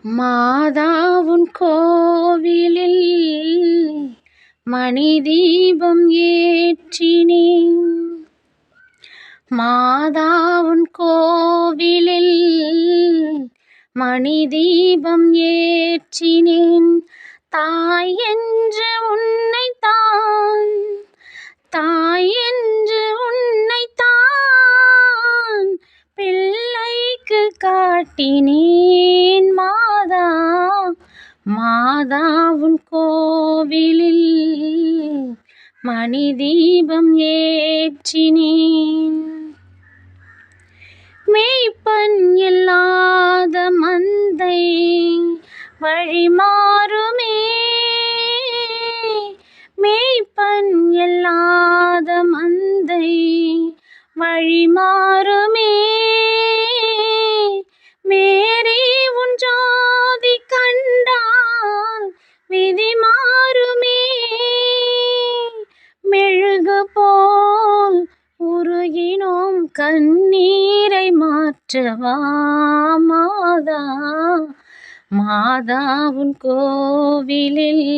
மாதா உன் கோவிலில் மணி தீபம் ஏற்றினேன். மாதா உன் கோவிலில் மணி தீபம் ஏற்றினேன். தாய் என்று உன்னைத்தான், தாய் என்று உன்னைத்தான் பிள்ளைக்கு காட்டினேன். மாதா, மாதா உன் கோவிலில் மணி தீபம் ஏற்றினேன். மேய்ப்பன் இல்லாத மந்தை வழி மாறுமே, மேய்ப்பன் இல்லாத மந்தை வழி மாறுமே. மேரி உன் ஜோதி கண்டால் விதி மாறுமே. மெழுகு போல் உருகினோம் கண்ணீரை மாற்றவா மாதா, மாதா உன் கோவிலில்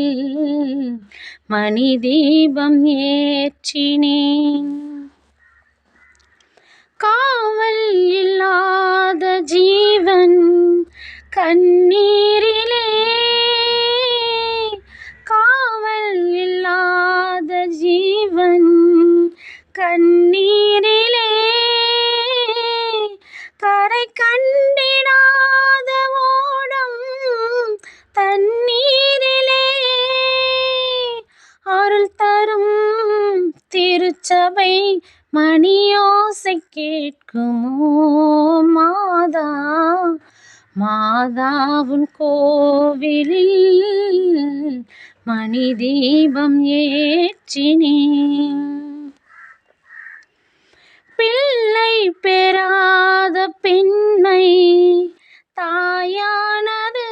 மணி தீபம் ஏற்றினேன். காவல் இல்லாத ஜீவன் கண்ணீரிலே, காவல் இல்லாத ஜீவன் கண்ணீரிலே. கரை கண்டிடாத ஓடம் தண்ணீரிலே. அருள் தரும் திருச்சபை மணியோசை கேட்குமோ மாதா, மாதா உன் கோவிலில் மணி தீபம் ஏற்றினேன். பிள்ளை பெறாத பெண்மை தாயானது,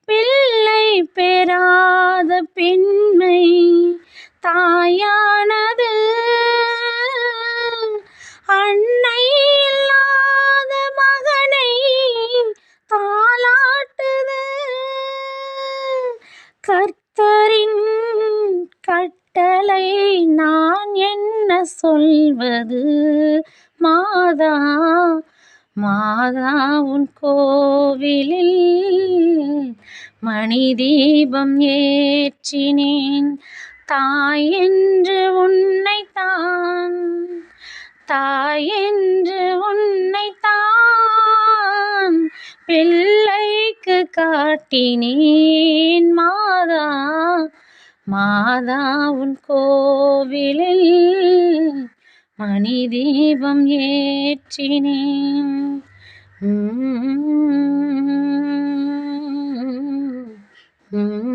பிள்ளை பெறாத பெண்மை தாயானது. அன்னை இல்லாத மகனை தாலாட்டுது. கர்த்தரின் கட்டளை நான் என்ன சொல்வது மாதா, மாதா உன் கோவிலில் மணி தீபம் ஏற்றினேன். தாய் என்று உன்னைத்தான், தாய் என்று உன்னைத்தான் பிள்ளைக்கு காட்டினேன். மாதா, மாதா உன் கோவிலில் மணி தீபம் ஏற்றினேன். Mm-hmm.